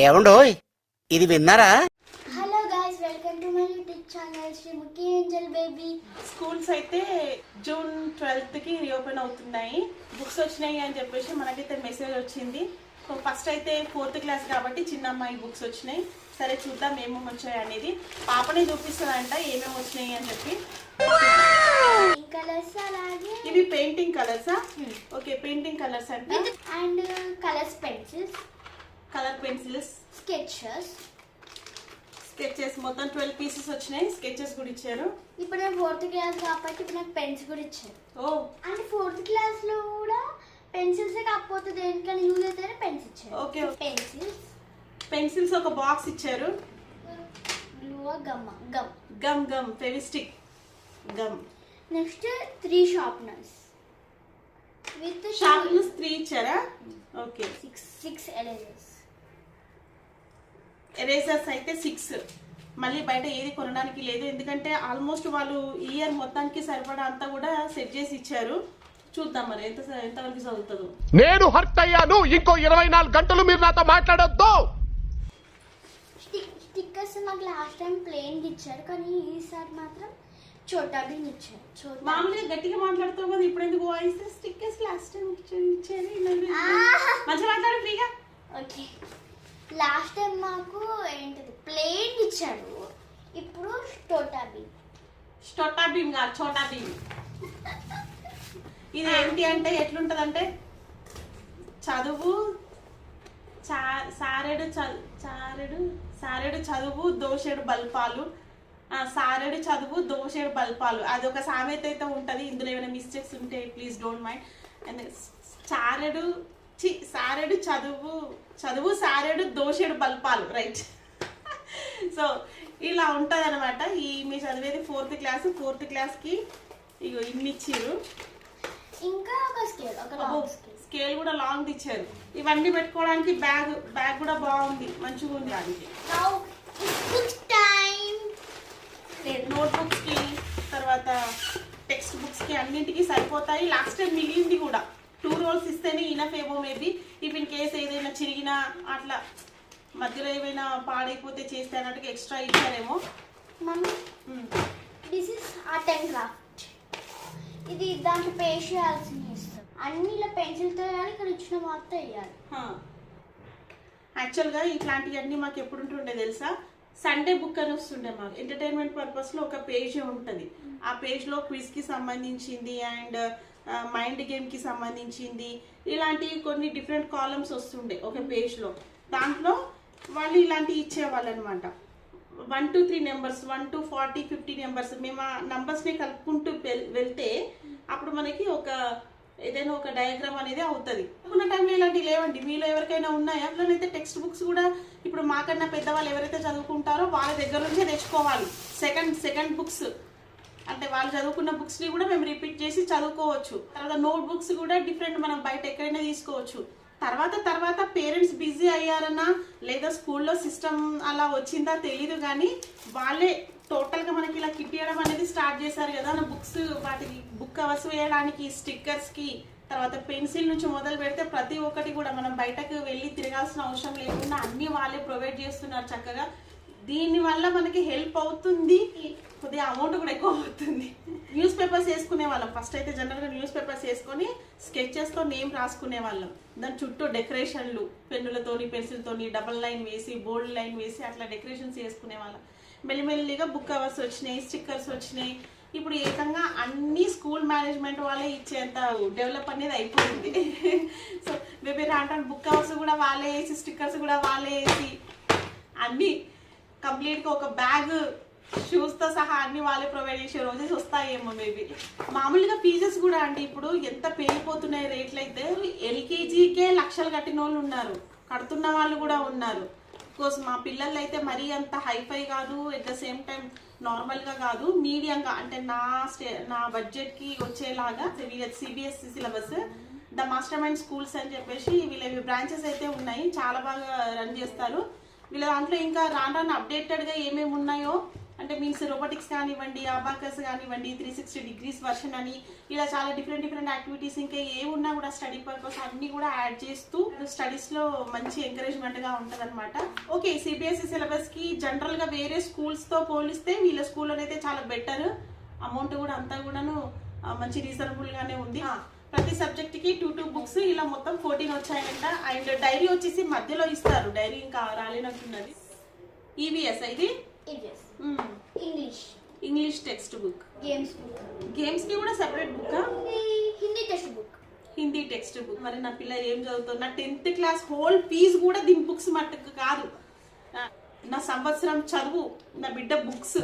ఏమండోయ్ ఇది విన్నారా? Hello guys, welcome to my YouTube channel Sreemukhi Angel baby. Schools అయితే జూన్ 12th కి రీఓపెన్ అవుతున్నాయి. బుక్స్ వచ్చినాయి అని చెప్పేసి మనకైతే మెసేజ్ వచ్చింది. సో ఫస్ట్ అయితే 4th క్లాస్ కాబట్టి చిన్న అమ్మాయి బుక్స్ వచ్చినాయి. సరే చూద్దాం ఏమేమి వచ్చాయి అనేది. పాపనే చూపిస్తుందంట ఏమేమి వచ్చినాయి అని చెప్పి. కలర్స్ అలాగే ఇవి పెయింటింగ్ కలర్సా? ఓకే, పెయింటింగ్ కలర్స్ అంటే and colours pencils, colour pencils, sketches మొత్తం 12 పీసెస్ వచ్చినాయి. స్కెచెస్ కూడా ఇచ్చారు. ఇప్పుడు నేను 4th క్లాస్ కాబట్టి ఇప్పుడు నాకు పెన్స్ కూడా ఇచ్చారు. ఓ, అండ్ 4th క్లాస్ లో కూడా పెన్సిల్స్ కాకపోతే దేనికైనా యూజ్ అయితే పెన్స్ ఇచ్చారు. ఓకే, పెన్సిల్స్ ఒక బాక్స్ ఇచ్చారు. Glue, gum gum gum Fevistick gum. Next 3 sharpeners with sharpeners 3 ఇచ్చారా? ఓకే, 6 ఎరేజర్స్ అయితే 6. మళ్ళీ బయట ఏది కొనడానికి లేదు, ఎందుకంటే ఆల్మోస్ట్ వాళ్ళు ఇయర్ మొత్తానికి సరిపడా అంతా కూడా సెట్ చేసి ఇచ్చారు. చూద్దాం మరి ఎంతవరకు చదువుతుందో. నేను హర్ట్ అయ్యాను. ఇంకో 24 గంటలు మీరు నాతో మాట్లాడొద్దు. స్టిక్కర్స్ నాకు లాస్ట్ టైం ప్లేన్ ఇచ్చారు, కానీ ఈసారి మాత్రం చోటా భీమ్ ఇచ్చారు. మామూలుగా గట్టిగా మాట్లాడుతావు కదా, ఇప్పుడు ఎందుకు వాయిస్? స్టిక్కర్స్ లాస్ట్ టైం ఇచ్చారు. మంచిగా మాట్లాడు ఫ్రీగా. ఓకే, లాస్ట్ టైం మాకు ఏంటిది ప్లేన్ ఇచ్చాడు, ఇప్పుడు చోటా భీమ్ కాదు, చోటా భీమ్. ఇది ఏంటి అంటే ఎట్లుంటదంటే చదువు సారెడు చదువు దోషేడు బల్పాలు. సారెడు చదువు దోషేడు బల్పాలు, అది ఒక సామెత అయితే ఉంటది. ఇందులో ఏమైనా మిస్టేక్స్ ఉంటే ప్లీజ్ డోంట్ మైండ్. అండ్ సారెడు చదువు సారెడు దోషేడు బల్పాలు, రైట్. సో ఇలా ఉంటది అనమాట. ఈ మీ చదివేది 4th క్లాస్. 4th క్లాస్కి ఇగో ఇన్ని ఇచ్చిర్రు. ఇంకా ఒక స్కేల్ కూడా లాంగ్ ఇచ్చారు. ఇవన్నీ పెట్టుకోవడానికి బ్యాగ్ కూడా బాగుంది, మంచిగా ఉంది. దానికి నోట్బుక్స్ కి తర్వాత టెక్స్ట్ బుక్స్ కి అన్నింటికి సరిపోతాయి. లాస్ట్ టైం మిగిలింది కూడా 2 రోల్స్ ఇస్తేనే ఇనఫ్ ఏమో. మేబీ ఇఫ్ ఇన్ కేస్ ఏదైనా చిరిగినా అట్లా మధ్యలో ఏమైనా పాడైపోతే చేస్తే అన్నట్టుగా ఎక్స్ట్రా ఇచ్చారేమో. This is art and craft. ఇది దాంట్లో పేస్ట్ చేయాల్సింది ఇస్తాం. అన్ని ఇలా పెన్సిల్తో వేయాలి, ఇక్కడ ఇచ్చిన మొత్తం వేయాలి. యాక్చువల్గా ఇట్లాంటివన్నీ మాకు ఎప్పుడు ఉంటుండే తెలుసా? సండే బుక్ అని వస్తుండే మాకు. ఎంటర్టైన్మెంట్ పర్పస్లో ఒక పేజ్ ఉంటుంది. ఆ పేజ్లో క్విజ్కి సంబంధించింది అండ్ మైండ్ గేమ్కి సంబంధించింది ఇలాంటివి కొన్ని డిఫరెంట్ కాలమ్స్ వస్తుండే ఒక పేజ్లో. దాంట్లో వాళ్ళు ఇలాంటివి ఇచ్చేవాళ్ళు అనమాట. 1 to 3 నెంబర్స్, 1 to 40, 50 నెంబర్స్. మేము ఆ నంబర్స్ని కలుపుకుంటూ వెళ్తే అప్పుడు మనకి ఏదైనా ఒక డయాగ్రామ్ అనేది అవుతుంది. ఉన్న టైంలో ఇలాంటివి లేవండి. మీలో ఎవరికైనా ఉన్నాయా? అట్లనైతే టెక్స్ట్ బుక్స్ కూడా ఇప్పుడు మాకన్నా పెద్దవాళ్ళు ఎవరైతే చదువుకుంటారో వాళ్ళ దగ్గర నుంచే తెచ్చుకోవాలి. సెకండ్ బుక్స్ అంటే వాళ్ళు చదువుకున్న బుక్స్ని కూడా మేము రిపీట్ చేసి చదువుకోవచ్చు. తర్వాత నోట్ బుక్స్ కూడా డిఫరెంట్, మనం బయట ఎక్కడైనా తీసుకోవచ్చు. తర్వాత పేరెంట్స్ బిజీ అయ్యారన్నా లేదా స్కూల్లో సిస్టమ్ అలా వచ్చిందా తెలీదు, కానీ వాళ్ళే టోటల్గా మనకి ఇలా కిట్ ఇవ్వడం అనేది స్టార్ట్ చేశారు కదా. బుక్స్ వాటికి బుక్ కవర్స్ వేయడానికి, స్టిక్కర్స్కి, తర్వాత పెన్సిల్ నుంచి మొదలు పెడితే ప్రతి ఒక్కటి కూడా మనం బయటకు వెళ్ళి తిరగాల్సిన అవసరం లేకుండా అన్ని వాళ్ళే ప్రొవైడ్ చేస్తున్నారు చక్కగా. దీనివల్ల మనకి హెల్ప్ అవుతుంది, కొద్దిగా అమౌంట్ కూడా ఎక్కువ అవుతుంది. న్యూస్ పేపర్స్ వేసుకునే వాళ్ళం ఫస్ట్ అయితే. జనరల్గా న్యూస్ పేపర్స్ వేసుకొని స్కెచెస్తో నేమ్ రాసుకునే వాళ్ళం. దాని చుట్టూ డెకరేషన్లు పెన్నులతోని, పెన్సిల్తోని డబల్ లైన్ వేసి, బోల్డ్ లైన్ వేసి అట్లా డెకరేషన్స్ వేసుకునే వాళ్ళం. మెల్లిమెల్లిగా బుక్ కవర్స్ వచ్చినాయి, స్టిక్కర్స్ వచ్చినాయి. ఇప్పుడు ఏకంగా అన్ని స్కూల్ మేనేజ్మెంట్ వాళ్ళే ఇచ్చేంత డెవలప్ అనేది అయిపోయింది. సో బేబీ రాంటాను బుక్ కవర్స్ కూడా వాళ్ళే వేసి, స్టిక్కర్స్ కూడా వాళ్ళే వేసి, అన్నీ కంప్లీట్గా ఒక బ్యాగ్, షూస్తో సహా అన్ని వాళ్ళే ప్రొవైడ్ చేసే రోజెస్ వస్తాయేమో మేబీ. మామూలుగా ఫీజెస్ కూడా అండి ఇప్పుడు ఎంత పెరిగిపోతున్నాయి రేట్లు. అయితే ఎల్కేజీకే లక్షలు కట్టిన వాళ్ళు ఉన్నారు, కడుతున్న వాళ్ళు కూడా ఉన్నారు. కోర్స్ మా పిల్లలు అయితే మరీ అంత హైఫై కాదు, ఎట్ ద సేమ్ టైం నార్మల్గా కాదు, మీడియంగా అంటే నా బడ్జెట్కి వచ్చేలాగా. వీళ్ళ CBSE syllabus, the master mind schools అని చెప్పేసి వీళ్ళవి బ్రాంచెస్ అయితే ఉన్నాయి, చాలా బాగా రన్ చేస్తారు. వీళ్ళ దాంట్లో ఇంకా రాను అప్డేటెడ్గా ఏమేమి ఉన్నాయో అంటే మీన్స్ రోబోటిక్స్ కానివ్వండి, అబాకస్ కానివ్వండి, 360 degrees వర్షన్ అని ఇలా చాలా డిఫరెంట్ యాక్టివిటీస్ ఇంకా ఏమున్నా కూడా స్టడీ పర్పస్ అన్ని కూడా యాడ్ చేస్తూ స్టడీస్ లో మంచి ఎంకరేజ్మెంట్ గా ఉంటది అనమాట. ఓకే, సిబిఎస్ఈ సిలబస్ కి జనరల్ గా వేరే స్కూల్స్ తో పోలిస్తే వీళ్ళ స్కూల్ అయితే చాలా బెటర్. అమౌంట్ కూడా అంతా కూడాను మంచి రీజనబుల్ గానే ఉంది. ప్రతి సబ్జెక్ట్ కి 2 బుక్స్ ఇలా మొత్తం 14 వచ్చాయంట. అండ్ డైరీ వచ్చేసి మధ్యలో ఇస్తారు, డైరీ ఇంకా రాలేనట్టున్నది. ఈవీఎస్ ఇది ఇంగ్లీష్ టెక్స్ట్ బుక్. గేమ్స్ కి కూడా separate book. Hindi text book. మరి నా పిల్ల ఏం చదువుతుంది? నా 10th క్లాస్ హోల్ ఫీజు కూడా దీని బుక్స్ మట్టుకు కాదు. నా సంవత్సరం చదువు, నా బిడ్డ బుక్స్,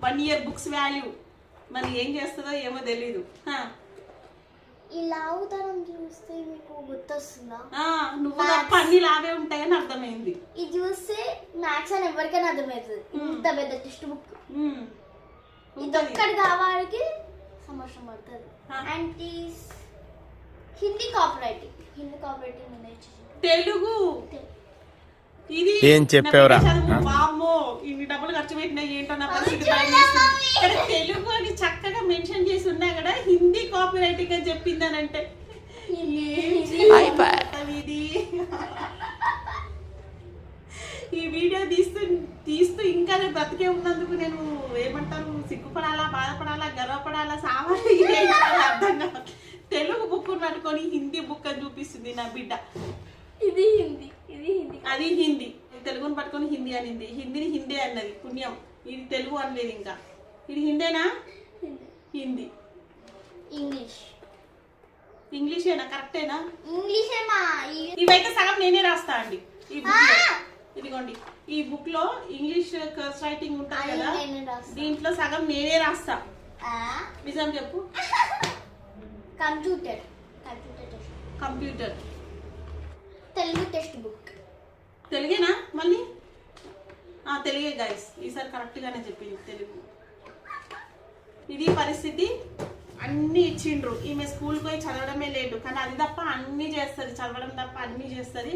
1 year బుక్స్ వాల్యూ. మరి ఏం చేస్తుందో ఏమో తెలీదు. ఈ లావుతనం చూస్తే మీకు గుర్తొస్తుందా? నువ్వు తప్ప అన్ని లావే ఉంటాయని అర్థమైంది. ఇది చూస్తే మ్యాథ్స్ అని ఎవరికైనా అర్థమవుతుంది. ఇంత పెద్ద టెక్స్ట్ బుక్ ఇది ఒక్కటి కావాడికి సంవత్సరం పడుతుంది. అండ్ హిందీ కాపరేటింగ్ తెలుగు ఇది ఏం చెప్పావురా? వామ్మో, ఇన్ని డబ్బులు ఖర్చు పెట్టినా ఏంటో నా పరిస్థితి. తెలుగు అని చక్కగా మెన్షన్ చేసి ఉన్నా కదా, హిందీ కాపీ రైటింగ్ అని చెప్పిందనంటే ఇది. ఈ వీడియో తీస్తూ ఇంకా నేను బ్రతికే ఉన్నందుకు నేను ఏమంటారు, సిగ్గుపడాలా, బాధపడాలా, గర్వపడాలా, సామాన్య అర్థం కాదు. తెలుగు బుక్ పట్టుకొని హిందీ బుక్ అని చూపిస్తుంది నా బిడ్డ. ఇది హిందీ, అది హిందీ. తెలుగుని పట్టుకొని హిందీ అనింది. హిందీని హిందీ అన్నది పుణ్యం. ఇది తెలుగు అనలేదు. ఇంకా ఇది హిందేనా? హిందీ. ఇంగ్లీషేనా? కరెక్టేనా? ఇవైతే సగం నేనే రాస్తా అండి ఈ బుక్ లో. ఇదిగోండి, ఈ బుక్ లో ఇంగ్లీష్ కర్స్ రైటింగ్ ఉంటుంది కదా, దీంట్లో సగం నేనే రాస్తా. నిజం చెప్పు. Computer Telugu text book. తెలుగేనా? మళ్ళీ తెలుగే గైస్, ఈసారి కరెక్ట్ గానే చెప్పింది తెలుగు. ఇది పరిస్థితి. అన్ని ఇచ్చిండ్రు. ఈమె స్కూల్ పోయి చదవడమే లేదు, కానీ అది తప్ప అన్ని చేస్తుంది, చదవడం తప్ప అన్ని చేస్తుంది.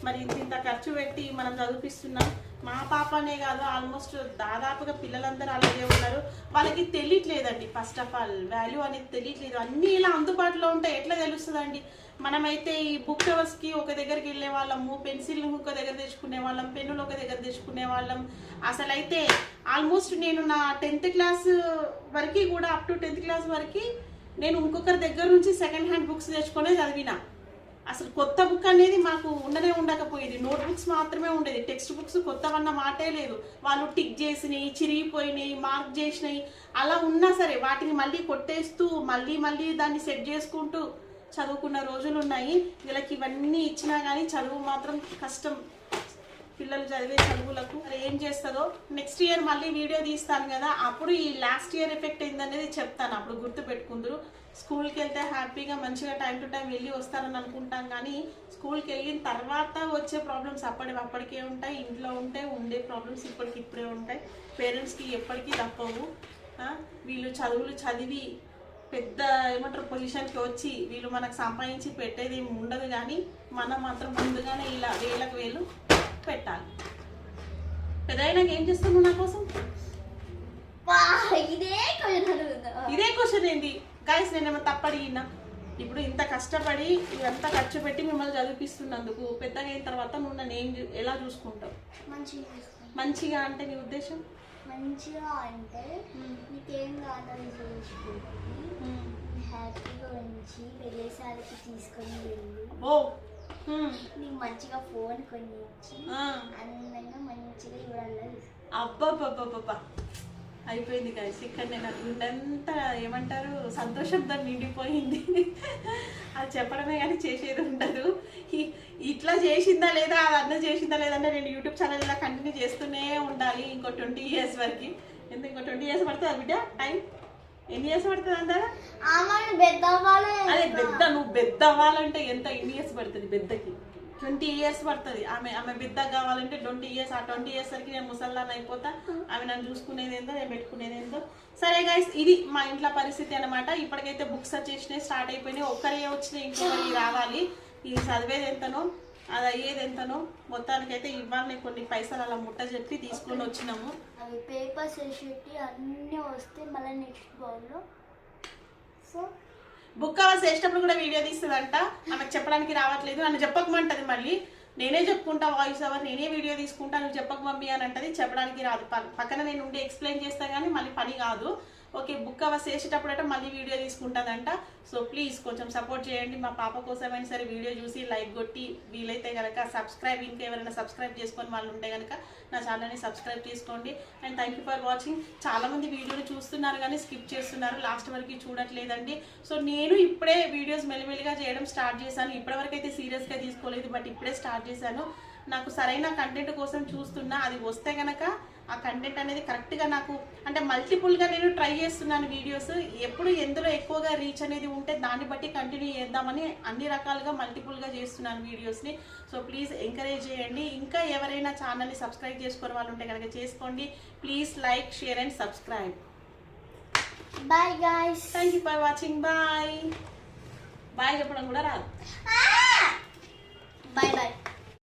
మరి ఇంత ఖర్చు పెట్టి మనం చదివిస్తున్నాం. మా పాపనే కాదు, ఆల్మోస్ట్ దాదాపుగా పిల్లలందరూ అలాగే ఉన్నారు. వాళ్ళకి తెలియట్లేదండి. ఫస్ట్ ఆఫ్ ఆల్ వాల్యూ అనేది తెలియట్లేదు. అన్ని ఇలా అందుబాటులో ఉంటాయి, ఎట్లా తెలుస్తుందండి? మనమైతే ఈ బుక్ కవర్స్ కి ఒక దగ్గరికి వెళ్ళే వాళ్ళము, పెన్సిల్ ఒక దగ్గర తెచ్చుకునే వాళ్ళం, పెన్నులు ఒక దగ్గర తెచ్చుకునే వాళ్ళం. అసలు అయితే ఆల్మోస్ట్ నేను నా 10th క్లాస్ వరకు కూడా, అప్ టు 10th క్లాస్ వరకు నేను ఇంకొకరి దగ్గర నుంచి సెకండ్ హ్యాండ్ బుక్స్ తెచ్చుకునే చదివినా. అసలు కొత్త బుక్ అనేది మాకు ఉండకపోయేది. నోట్ బుక్స్ మాత్రమే ఉండేది. టెక్స్ట్ బుక్స్ కొత్తవన్న మాటే లేదు. వాళ్ళు టిక్ చేసినాయి, చిరిగిపోయినాయి, మార్క్ చేసినాయి, అలా ఉన్నా సరే వాటిని మళ్ళీ కొట్టేస్తూ మళ్ళీ దాన్ని సెట్ చేసుకుంటూ చదువుకున్న రోజులు ఉన్నాయి. వీళ్ళకి ఇవన్నీ ఇచ్చినా కానీ చదువు మాత్రం కష్టం. పిల్లలు చదివే చదువులకు మరి ఏం చేస్తుందో నెక్స్ట్ ఇయర్ మళ్ళీ వీడియో తీస్తాను కదా, అప్పుడు ఈ లాస్ట్ ఇయర్ ఎఫెక్ట్ ఏందనేది చెప్తాను. అప్పుడు గుర్తు పెట్టుకుందరు. స్కూల్కి వెళ్తే హ్యాపీగా మంచిగా టైం టు టైం వెళ్ళి వస్తారని అనుకుంటాం, కానీ స్కూల్కి వెళ్ళిన తర్వాత వచ్చే ప్రాబ్లమ్స్ అప్పటికే ఉంటాయి. ఇంట్లో ఉండే ప్రాబ్లమ్స్ ఇప్పుడే ఉంటాయి. పేరెంట్స్కి ఎప్పటికీ తప్పవు. వీళ్ళు చదువులు చదివి పెద్ద ఏమంటారు పొజిషన్కి వచ్చి వీళ్ళు మనకు సంపాదించి పెట్టేది ఏమి ఉండదు, కానీ మనం మాత్రం ముందుగానే ఇలా వేలకు వేలు పెట్టాలి. పెద్దయినాక ఏం చేస్తాము నా కోసం? ఇదే క్వశ్చన్ ఏంటి గైస్? నేనేమో తప్పడిగినా? ఇప్పుడు ఇంత కష్టపడి ఇదంతా ఖర్చు పెట్టి మిమ్మల్ని చదివిపిస్తున్నందుకు పెద్దగా అయిన తర్వాత నువ్వు నన్ను ఎలా చూసుకుంటావు? మంచిగా అంటే నీ ఉద్దేశం? మంచిగా అంటే నీకేం కాదని చూసుకుంటుంది, హ్యాపీగా ఉంచి వెళ్ళేసరికి తీసుకొని వెళ్ళి నీకు మంచిగా ఫోన్ కొని ఇచ్చి అందంగా మంచిగా ఇవ్వడం. అబ్బా అయిపోయింది గైస్. ఇక్కడ నేను అనుకుంటంతా ఏమంటారు సంతోషంతో నిండిపోయింది. అది చెప్పడమే కానీ చేసేది ఉండదు. ఇట్లా చేసిందా లేదా, అదన్నా చేసిందా లేదంటే నేను యూట్యూబ్ ఛానల్ ఇలా కంటిన్యూ చేస్తూనే ఉండాలి ఇంకో 20 years వరకు. ఎంత ఇంకో 20 years పడుతుందా బిడ్డ? టైం ఎన్ని ఇయర్స్ పడుతుంది అంటారా? అదే నువ్వు పెద్ద అవ్వాలంటే ఎన్ని ఇయర్స్ పడుతుంది? పెద్దకి 20 years పడుతుంది. ఆమె పెద్ద కావాలంటే 20 years. ఆ 20 years వరకు నేను ముసల్లాన్ అయిపోతా. ఆమె నన్ను చూసుకునేది ఏందో, నేను పెట్టుకునేది ఏందో. సరే గైస్, ఇది మా ఇంట్లో పరిస్థితి అనమాట. ఇప్పటికైతే బుక్స్ వచ్చేసినాయి, స్టార్ట్ అయిపోయినాయి. ఒక్కరే వచ్చినాయి, ఇంకొకరి రావాలి. ఇది చదివేది ఎంతనో అది అయ్యేది ఎంతనో మొత్తానికైతే ఇవ్వాలి కొన్ని పైసలు అలా ముట్ట చెప్పి తీసుకొని వచ్చినాము. అవి పేపర్స్ వేసేటి అన్నీ వస్తే మళ్ళీ నెక్స్ట్ బాల్లో. సో బుక్ అవర్స్ వేసేటప్పుడు కూడా వీడియో తీస్తుందంట, ఆమెకు చెప్పడానికి రావట్లేదు, నన్ను చెప్పకమంటది. మళ్ళీ నేనే చెప్పుకుంటా వాయిస్ ఓవర్, నేనే వీడియో తీసుకుంటా, నువ్వు చెప్పక మమ్మీ అని అంటది. చెప్పడానికి రాదు, పక్కన నేను ఉండి ఎక్స్ప్లెయిన్ చేస్తా కానీ మళ్ళీ పని కాదు. ఓకే, బుక్ అవర్స్ వేసేటప్పుడు అంటే మళ్ళీ వీడియో తీసుకుంటుందంట. సో ప్లీజ్ కొంచెం సపోర్ట్ చేయండి, మా పాప కోసమైనా సరే వీడియో చూసి లైక్ కొట్టి, వీలైతే కనుక సబ్స్క్రైబ్, ఇంకా ఎవరైనా సబ్స్క్రైబ్ చేసుకొని వాళ్ళు ఉంటే కనుక నా ఛానల్ని సబ్స్క్రైబ్ చేసుకోండి. And thank you for watching. చాలామంది వీడియోని చూస్తున్నారు కానీ స్కిప్ చేస్తున్నారు, లాస్ట్ వరకు చూడట్లేదండి. సో నేను ఇప్పుడే వీడియోస్ మెల్లిమెల్లిగా చేయడం స్టార్ట్ చేశాను. ఇప్పటివరకు అయితే సీరియస్గా తీసుకోలేదు, బట్ ఇప్పుడే స్టార్ట్ చేశాను. నాకు సరైన కంటెంట్ కోసం చూస్తున్నా, అది వస్తే కనుక ఆ కంటెంట్ అనేది కరెక్ట్గా నాకు అంటే మల్టిపుల్గా నేను ట్రై చేస్తున్నాను వీడియోస్. ఎప్పుడు ఎందులో ఎక్కువగా రీచ్ అనేది ఉంటే దాన్ని బట్టి కంటిన్యూ చేద్దామని అన్ని రకాలుగా మల్టిపుల్గా చేస్తున్నాను వీడియోస్ని. సో ప్లీజ్ ఎంకరేజ్ చేయండి. ఇంకా ఎవరైనా ఛానల్ని సబ్స్క్రైబ్ చేసుకునే వాళ్ళు ఉంటే కనుక చేసుకోండి. Please like, share and subscribe. Bye guys. Thank you for watching. Bye. Bye చెప్పడం కూడా రాదు. Bye bye.